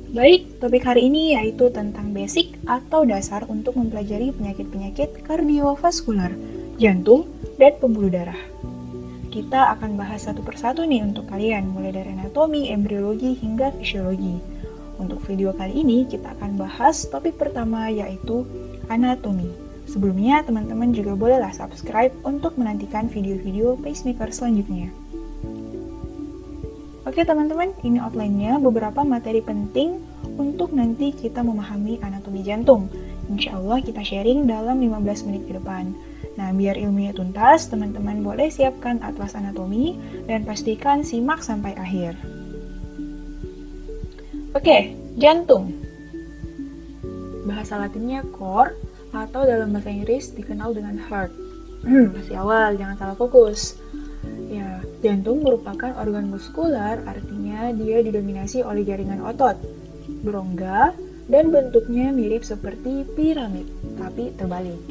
Baik, topik hari ini yaitu tentang basic atau dasar untuk mempelajari penyakit-penyakit kardiovaskular, jantung, dan pembuluh darah. Kita akan bahas satu persatu nih untuk kalian, mulai dari anatomi, embriologi, hingga fisiologi. Untuk video kali ini, kita akan bahas topik pertama yaitu anatomi. Sebelumnya, teman-teman juga bolehlah subscribe untuk menantikan video-video pacemaker selanjutnya. Oke teman-teman, ini outline-nya beberapa materi penting untuk nanti kita memahami anatomi jantung. Insya Allah kita sharing dalam 15 menit ke depan. Nah, biar ilmunya tuntas, teman-teman boleh siapkan atlas anatomi dan pastikan simak sampai akhir. Oke, jantung. Bahasa latinnya core atau dalam bahasa Inggris dikenal dengan heart. Masih awal, jangan salah fokus. Ya, jantung merupakan organ muskular, artinya dia didominasi oleh jaringan otot, berongga, dan bentuknya mirip seperti piramid, tapi terbalik.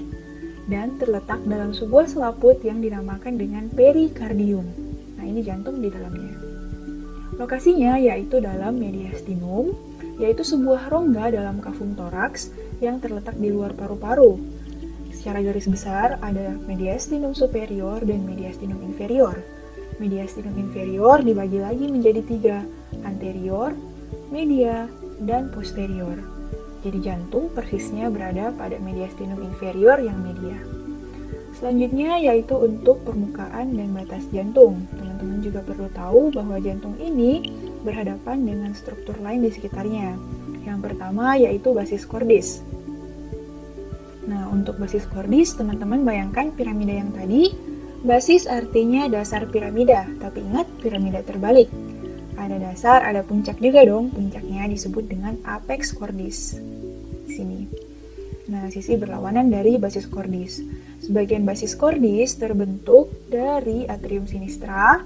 Dan terletak dalam sebuah selaput yang dinamakan dengan perikardium. Nah, ini jantung di dalamnya. Lokasinya yaitu dalam mediastinum, yaitu sebuah rongga dalam kafum toraks yang terletak di luar paru-paru. Secara garis besar, ada mediastinum superior dan mediastinum inferior. Mediastinum inferior dibagi lagi menjadi 3, anterior, media, dan posterior. Jadi jantung persisnya berada pada mediastinum inferior yang media. Selanjutnya yaitu untuk permukaan dan batas jantung. Teman-teman juga perlu tahu bahwa jantung ini berhadapan dengan struktur lain di sekitarnya. Yang pertama yaitu basis cordis. Nah, untuk basis cordis, teman-teman bayangkan piramida yang tadi. Basis artinya dasar piramida, tapi ingat piramida terbalik. Ada dasar, ada puncak juga dong. Puncaknya disebut dengan apex cordis. Di sini. Nah, sisi berlawanan dari basis cordis. Sebagian basis cordis terbentuk dari atrium sinistra,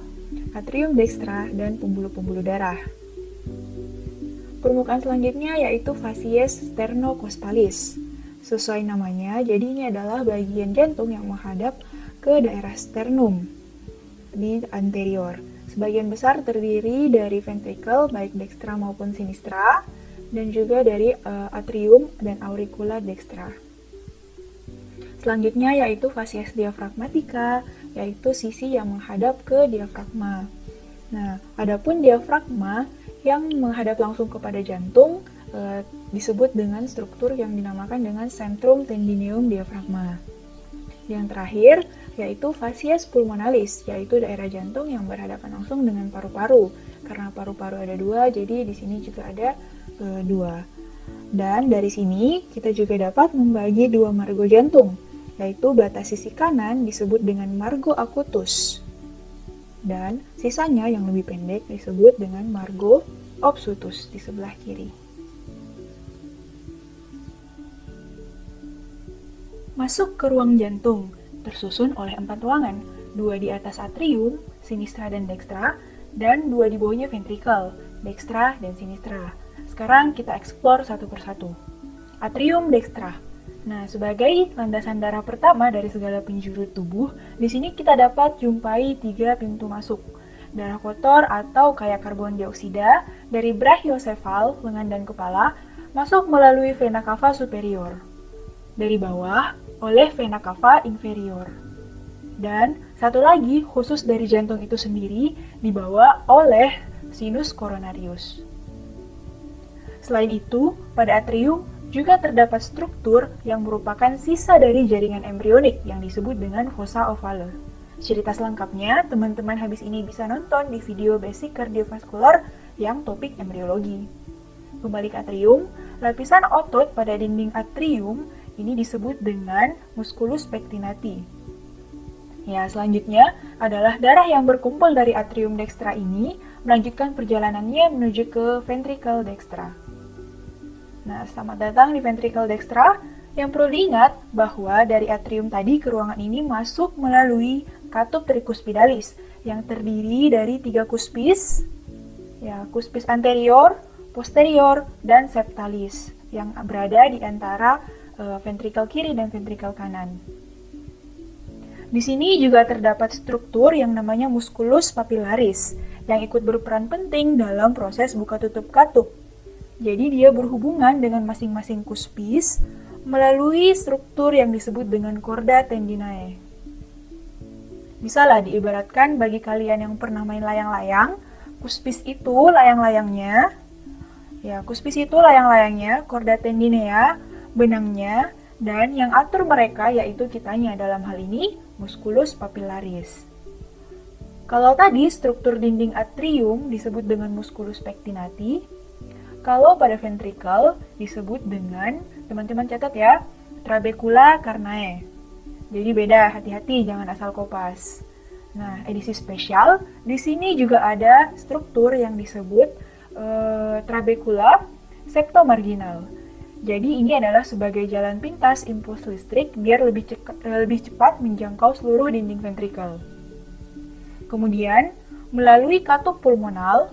atrium dextra, dan pembuluh-pembuluh darah. Permukaan selanjutnya yaitu facies sternocostalis. Sesuai namanya, jadi ini adalah bagian jantung yang menghadap ke daerah sternum di anterior. Sebagian besar terdiri dari ventricle, baik dextra maupun sinistra, dan juga dari atrium dan auricula dextra. Selanjutnya yaitu facies diafragmatica, yaitu sisi yang menghadap ke diafragma. Nah, adapun diafragma yang menghadap langsung kepada jantung disebut dengan struktur yang dinamakan dengan centrum tendineum diafragma. Yang terakhir yaitu facies pulmonalis, yaitu daerah jantung yang berhadapan langsung dengan paru-paru. Karena paru-paru ada 2, jadi di sini juga ada 2. Dan dari sini kita juga dapat membagi 2 margo jantung, yaitu batas sisi kanan disebut dengan margo acutus, dan sisanya yang lebih pendek disebut dengan margo obstructus di sebelah kiri. Masuk ke ruang jantung, tersusun oleh 4 ruangan, 2 di atas atrium, sinistra dan dextra, dan 2 di bawahnya ventricle, dextra dan sinistra. Sekarang kita eksplor satu persatu. Atrium dextra. Nah, sebagai landasan darah pertama dari segala penjuru tubuh, di sini kita dapat jumpai 3 pintu masuk. Darah kotor atau kayak karbon dioksida dari brachiosefal, lengan dan kepala, masuk melalui vena cava superior. Dari bawah, oleh vena cava inferior. Dan satu lagi, khusus dari jantung itu sendiri, dibawa oleh sinus coronarius. Selain itu, pada atrium juga terdapat struktur yang merupakan sisa dari jaringan embrionik yang disebut dengan fossa ovale. Cerita selengkapnya, teman-teman habis ini bisa nonton di video basic kardiovaskular yang topik embriologi. Kembali ke atrium, lapisan otot pada dinding atrium ini disebut dengan musculus pectinati. Ya, selanjutnya adalah darah yang berkumpul dari atrium dextra ini melanjutkan perjalanannya menuju ke ventricle dextra. Nah, selamat datang di ventricle dextra. Yang perlu diingat bahwa dari atrium tadi ke ruangan ini masuk melalui katup tricuspidalis yang terdiri dari 3 cuspis, ya, cuspis anterior, posterior, dan septalis yang berada di antara ventricle kiri dan ventricle kanan. Di sini juga terdapat struktur yang namanya musculus papillaris yang ikut berperan penting dalam proses buka tutup katup. Jadi dia berhubungan dengan masing-masing cuspis melalui struktur yang disebut dengan chorda tendinae. Bisa lah diibaratkan bagi kalian yang pernah main layang-layang, cuspis itu layang-layangnya, chorda tendinea, benangnya, dan yang atur mereka yaitu kitanya, dalam hal ini musculus papillaris. Kalau tadi struktur dinding atrium disebut dengan musculus pectinati, kalau pada ventricle disebut dengan, teman-teman catat ya, trabecula carnae. Jadi beda, hati-hati jangan asal kopas. Nah, edisi spesial, di sini juga ada struktur yang disebut trabecula septomarginal. Jadi ini adalah sebagai jalan pintas impuls listrik biar lebih cepat menjangkau seluruh dinding ventrikel. Kemudian, melalui katup pulmonal,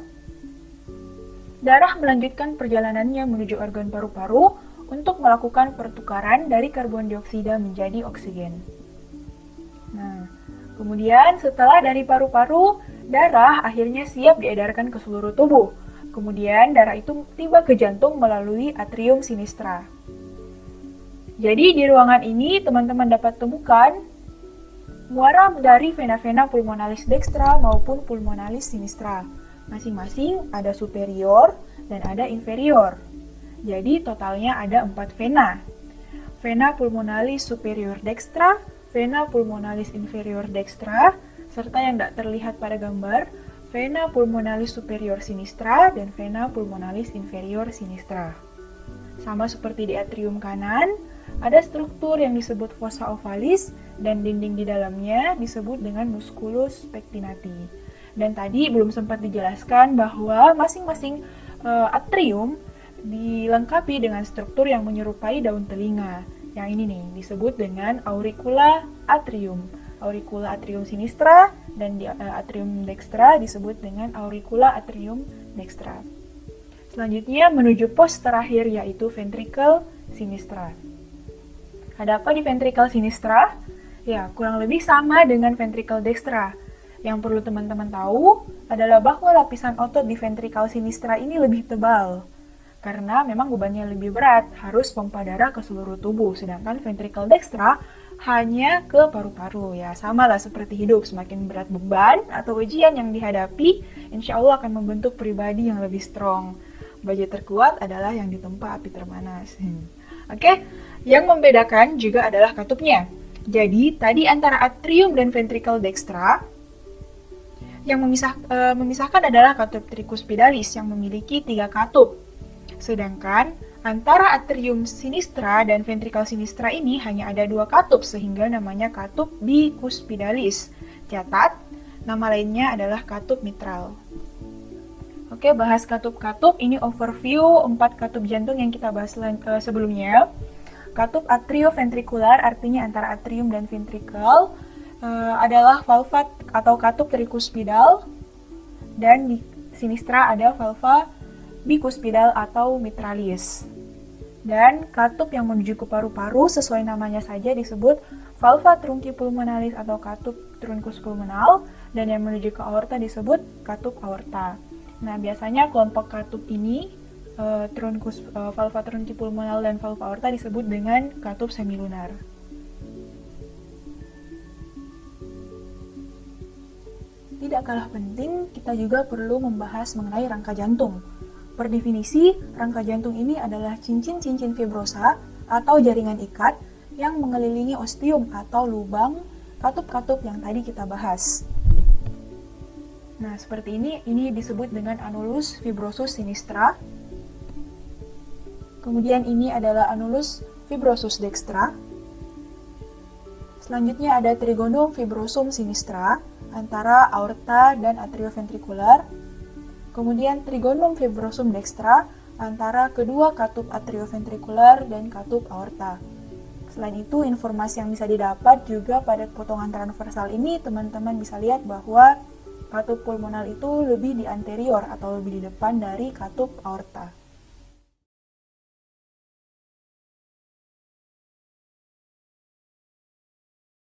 darah melanjutkan perjalanannya menuju organ paru-paru untuk melakukan pertukaran dari karbon dioksida menjadi oksigen. Nah, kemudian setelah dari paru-paru, darah akhirnya siap diedarkan ke seluruh tubuh. Kemudian darah itu tiba ke jantung melalui atrium sinistra. Jadi di ruangan ini teman-teman dapat temukan muara dari vena-vena pulmonalis dextra maupun pulmonalis sinistra. Masing-masing ada superior dan ada inferior. Jadi totalnya ada 4 vena. Vena pulmonalis superior dextra, vena pulmonalis inferior dextra, serta yang tidak terlihat pada gambar, vena pulmonalis superior sinistra dan vena pulmonalis inferior sinistra. Sama seperti di atrium kanan, ada struktur yang disebut fossa ovalis dan dinding di dalamnya disebut dengan musculus pectinati. Dan tadi belum sempat dijelaskan bahwa masing-masing atrium dilengkapi dengan struktur yang menyerupai daun telinga. Yang ini nih disebut dengan auricula atrium. Auricula atrium sinistra dan di atrium dextra disebut dengan auricula atrium dextra. Selanjutnya menuju pos terakhir yaitu ventricle sinistra. Ada apa di ventricle sinistra? Ya, kurang lebih sama dengan ventricle dextra. Yang perlu teman-teman tahu adalah bahwa lapisan otot di ventricle sinistra ini lebih tebal. Karena memang bebannya lebih berat, harus pompa darah ke seluruh tubuh. Sedangkan ventricle dextra hanya ke paru-paru. Ya, samalah seperti hidup, semakin berat beban atau ujian yang dihadapi, insya Allah akan membentuk pribadi yang lebih strong. Baja terkuat adalah yang ditempa api terpanas. Oke, yang membedakan juga adalah katupnya. Jadi, tadi antara atrium dan ventricle dextra, yang memisahkan adalah katup tricuspidalis yang memiliki 3 katup. Sedangkan antara atrium sinistra dan ventricle sinistra ini hanya ada 2 katup sehingga namanya katup bicuspidalis. Catat, nama lainnya adalah katup mitral. Oke, bahas katup-katup. Ini overview 4 katup jantung yang kita bahas sebelumnya. Katup atrioventrikular artinya antara atrium dan ventricle adalah valva atau katup tricuspidal, dan di sinistra ada valva bicuspidal atau mitralis. Dan katup yang menuju ke paru-paru sesuai namanya saja disebut valva truncipulmonalis atau katup truncus pulmonal, dan yang menuju ke aorta disebut katup aorta. Nah, biasanya kelompok katup ini valva truncipulmonal dan valva aorta disebut dengan katup semilunar. Tidak kalah penting, kita juga perlu membahas mengenai rangka jantung. Per definisi, rangka jantung ini adalah cincin-cincin fibrosa atau jaringan ikat yang mengelilingi ostium atau lubang katup-katup yang tadi kita bahas. Nah, seperti ini disebut dengan annulus fibrosus sinistra. Kemudian ini adalah annulus fibrosus dextra. Selanjutnya ada trigonum fibrosum sinistra antara aorta dan atrioventrikular. Kemudian trigonum fibrosum dextra antara kedua katup atrioventrikular dan katup aorta. Selain itu, informasi yang bisa didapat juga pada potongan transversal ini, teman-teman bisa lihat bahwa katup pulmonal itu lebih di anterior atau lebih di depan dari katup aorta.